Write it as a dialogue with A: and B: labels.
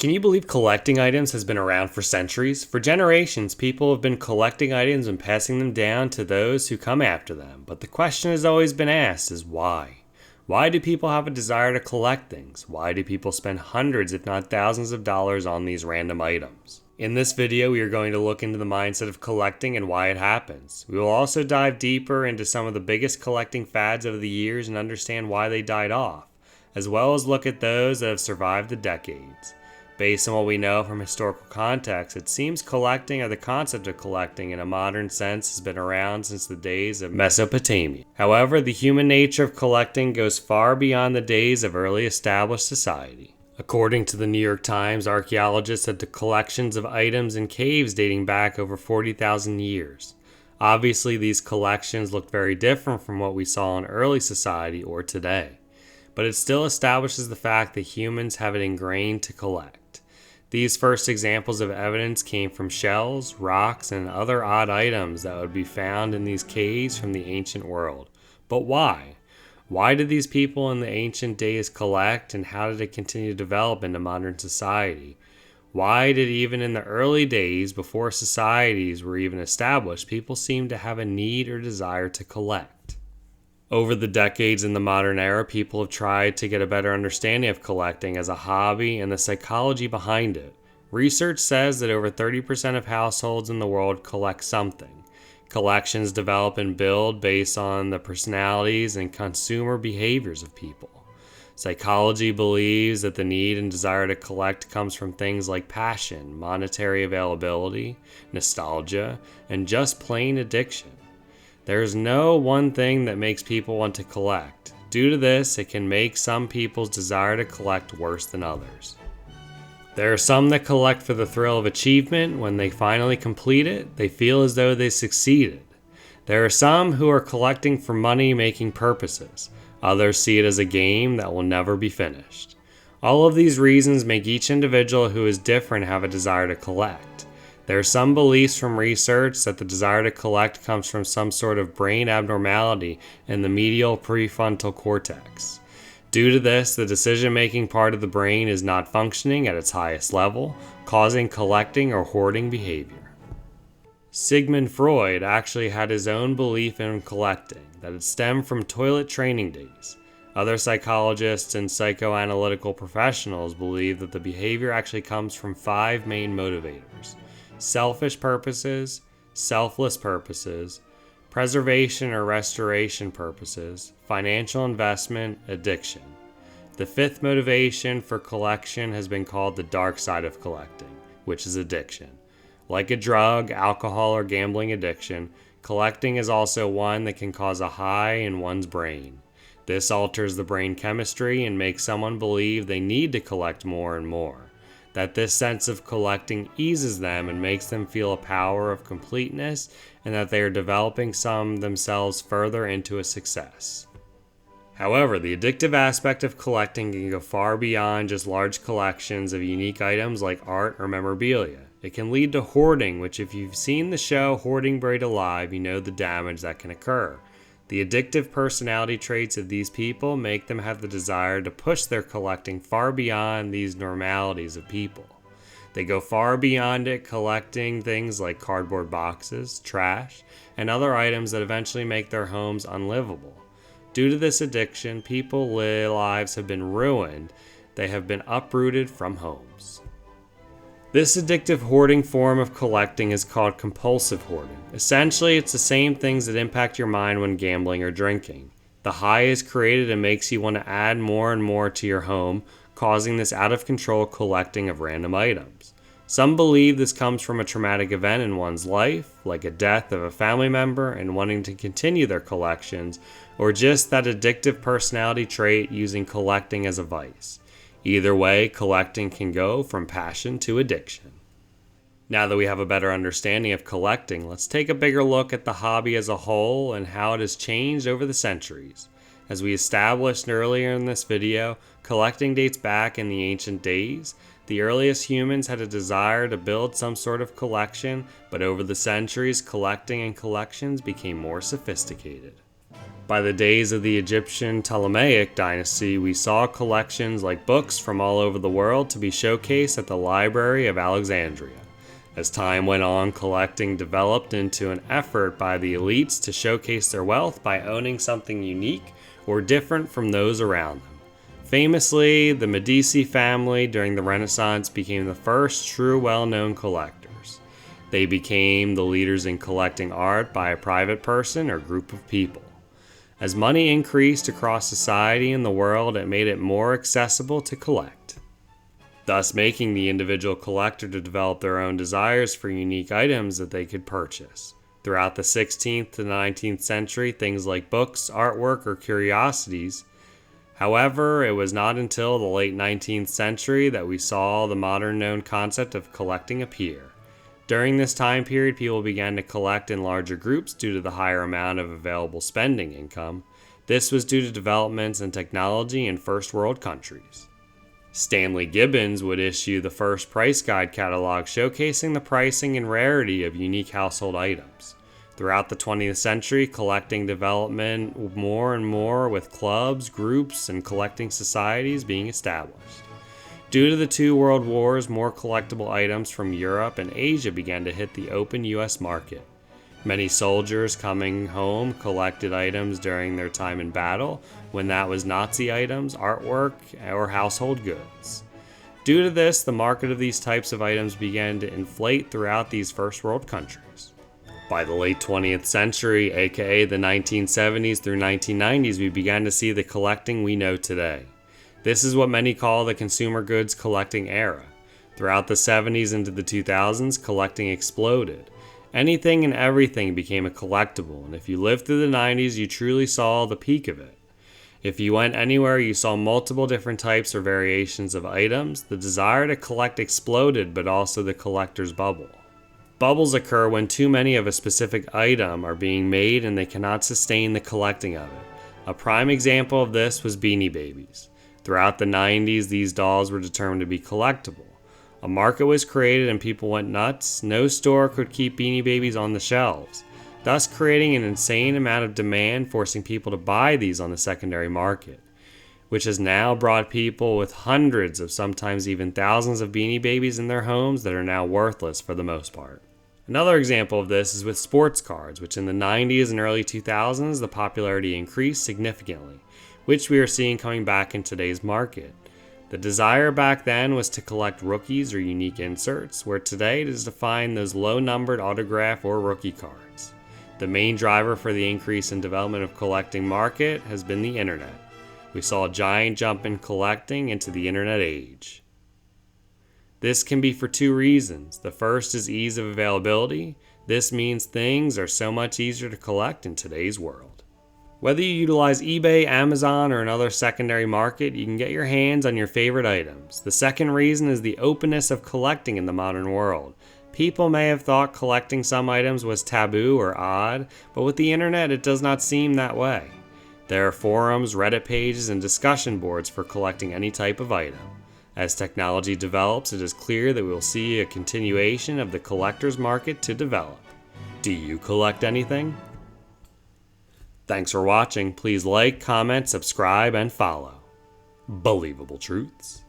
A: Can you believe collecting items has been around for centuries? For generations, people have been collecting items and passing them down to those who come after them. But the question has always been asked is why? Why do people have a desire to collect things? Why do people spend hundreds if not thousands of dollars on these random items? In this video, we are going to look into the mindset of collecting and why it happens. We will also dive deeper into some of the biggest collecting fads over the years and understand why they died off, as well as look at those that have survived the decades. Based on what we know from historical context, it seems collecting, or the concept of collecting in a modern sense, has been around since the days of Mesopotamia. However, the human nature of collecting goes far beyond the days of early established society. According to the New York Times, archaeologists had the collections of items in caves dating back over 40,000 years. Obviously, these collections looked very different from what we saw in early society or today, but it still establishes the fact that humans have it ingrained to collect. These first examples of evidence came from shells, rocks, and other odd items that would be found in these caves from the ancient world. But why? Why did these people in the ancient days collect, and how did it continue to develop into modern society? Why did even in the early days, before societies were even established, people seem to have a need or desire to collect? Over the decades in the modern era, people have tried to get a better understanding of collecting as a hobby and the psychology behind it. Research says that over 30% of households in the world collect something. Collections develop and build based on the personalities and consumer behaviors of people. Psychology believes that the need and desire to collect comes from things like passion, monetary availability, nostalgia, and just plain addiction. There's no one thing that makes people want to collect. Due to this, it can make some people's desire to collect worse than others. There are some that collect for the thrill of achievement. When they finally complete it, they feel as though they succeeded. There are some who are collecting for money-making purposes. Others see it as a game that will never be finished. All of these reasons make each individual who is different have a desire to collect. There are some beliefs from research that the desire to collect comes from some sort of brain abnormality in the medial prefrontal cortex. Due to this, the decision-making part of the brain is not functioning at its highest level, causing collecting or hoarding behavior. Sigmund Freud actually had his own belief in collecting, that it stemmed from toilet training days. Other psychologists and psychoanalytical professionals believe that the behavior actually comes from 5 main motivators: selfish purposes, selfless purposes, preservation or restoration purposes, financial investment, addiction. The 5th motivation for collection has been called the dark side of collecting, which is addiction. Like a drug, alcohol, or gambling addiction, collecting is also one that can cause a high in one's brain. This alters the brain chemistry and makes someone believe they need to collect more and more. That this sense of collecting eases them and makes them feel a power of completeness, and that they are developing some themselves further into a success. However, the addictive aspect of collecting can go far beyond just large collections of unique items like art or memorabilia. It can lead to hoarding, which if you've seen the show Hoarding Buried Alive, you know the damage that can occur. The addictive personality traits of these people make them have the desire to push their collecting far beyond these normalities of people. They go far beyond it, collecting things like cardboard boxes, trash, and other items that eventually make their homes unlivable. Due to this addiction, people's lives have been ruined. They have been uprooted from homes. This addictive hoarding form of collecting is called compulsive hoarding. Essentially, it's the same things that impact your mind when gambling or drinking. The high is created and makes you want to add more and more to your home, causing this out-of-control collecting of random items. Some believe this comes from a traumatic event in one's life, like a death of a family member and wanting to continue their collections, or just that addictive personality trait using collecting as a vice. Either way, collecting can go from passion to addiction. Now that we have a better understanding of collecting, let's take a bigger look at the hobby as a whole and how it has changed over the centuries. As we established earlier in this video, collecting dates back in the ancient days. The earliest humans had a desire to build some sort of collection, but over the centuries, collecting and collections became more sophisticated. By the days of the Egyptian Ptolemaic dynasty, we saw collections like books from all over the world to be showcased at the Library of Alexandria. As time went on, collecting developed into an effort by the elites to showcase their wealth by owning something unique or different from those around them. Famously, the Medici family during the Renaissance became the first true well-known collectors. They became the leaders in collecting art by a private person or group of people. As money increased across society and the world, it made it more accessible to collect, thus making the individual collector to develop their own desires for unique items that they could purchase. Throughout the 16th to the 19th century, things like books, artwork, or curiosities. However, it was not until the late 19th century that we saw the modern known concept of collecting appear. During this time period, people began to collect in larger groups due to the higher amount of available spending income. This was due to developments in technology in first world countries. Stanley Gibbons would issue the first price guide catalog showcasing the pricing and rarity of unique household items. Throughout the 20th century, collecting development more and more with clubs, groups, and collecting societies being established. Due to the two world wars, more collectible items from Europe and Asia began to hit the open U.S. market. Many soldiers coming home collected items during their time in battle, when that was Nazi items, artwork, or household goods. Due to this, the market of these types of items began to inflate throughout these first world countries. By the late 20th century, aka the 1970s through 1990s, we began to see the collecting we know today. This is what many call the consumer goods collecting era. Throughout the 70s into the 2000s, collecting exploded. Anything and everything became a collectible, and if you lived through the 90s, you truly saw the peak of it. If you went anywhere, you saw multiple different types or variations of items. The desire to collect exploded, but also the collector's bubble. Bubbles occur when too many of a specific item are being made and they cannot sustain the collecting of it. A prime example of this was Beanie Babies. Throughout the 90s, these dolls were determined to be collectible. A market was created and people went nuts. No store could keep Beanie Babies on the shelves, thus creating an insane amount of demand, forcing people to buy these on the secondary market, which has now brought people with hundreds of sometimes even thousands of Beanie Babies in their homes that are now worthless for the most part. Another example of this is with sports cards, which in the 90s and early 2000s the popularity increased significantly, which we are seeing coming back in today's market. The desire back then was to collect rookies or unique inserts, where today it is to find those low-numbered autograph or rookie cards. The main driver for the increase in development of collecting market has been the internet. We saw a giant jump in collecting into the internet age. This can be for two reasons. The first is ease of availability. This means things are so much easier to collect in today's world. Whether you utilize eBay, Amazon, or another secondary market, you can get your hands on your favorite items. The second reason is the openness of collecting in the modern world. People may have thought collecting some items was taboo or odd, but with the internet it does not seem that way. There are forums, Reddit pages, and discussion boards for collecting any type of item. As technology develops, it is clear that we will see a continuation of the collector's market to develop. Do you collect anything? Thanks for watching. Please like, comment, subscribe, and follow. Believable Truths.